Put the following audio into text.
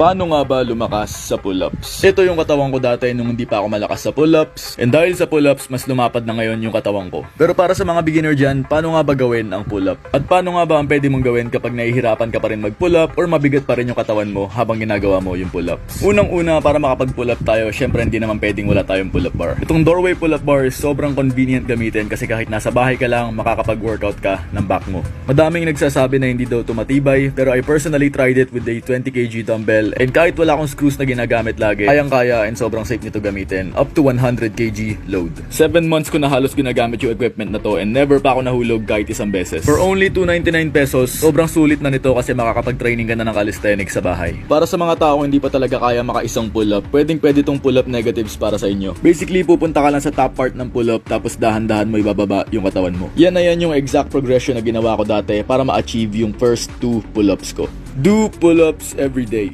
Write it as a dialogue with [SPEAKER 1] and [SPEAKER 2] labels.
[SPEAKER 1] Paano nga ba lumakas sa pull-ups? Ito yung katawan ko dati nung hindi pa ako malakas sa pull-ups. And dahil sa pull-ups, mas lumapad na ngayon yung katawan ko. Pero para sa mga beginner dyan, paano nga ba gawin ang pull-up? At paano nga ba ang pwede mong gawin kapag nahihirapan ka pa rin mag-pull-up or mabigat pa rin yung katawan mo habang ginagawa mo yung pull-ups? Unang-una, para makapag-pull-up tayo, syempre hindi naman pwedeng wala tayong pull-up bar. Itong doorway pull-up bar is sobrang convenient gamitin kasi kahit nasa bahay ka lang, makakapag-workout ka ng back mo. Madaming nagsasabi na hindi daw ito matibay, pero I personally tried it with a 20 kg dumbbell. And kahit wala akong screws na ginagamit lagi, kayang-kaya and sobrang safe nito gamitin. Up to 100 kg load. 7 months ko na halos ginagamit yung equipment na to and never pa ako nahulog kahit isang beses. For only 299 pesos, sobrang sulit na nito kasi makakapag-training ka na ng calisthenics sa bahay. Para sa mga taong hindi pa talaga kaya makaisang pull-up, pwede tong pull-up negatives para sa inyo. Basically, pupunta ka lang sa top part ng pull-up tapos dahan-dahan mo ibababa yung katawan mo. Yan na yan yung exact progression na ginawa ko dati para ma-achieve yung first 2 pull-ups ko. Do pull-ups every day.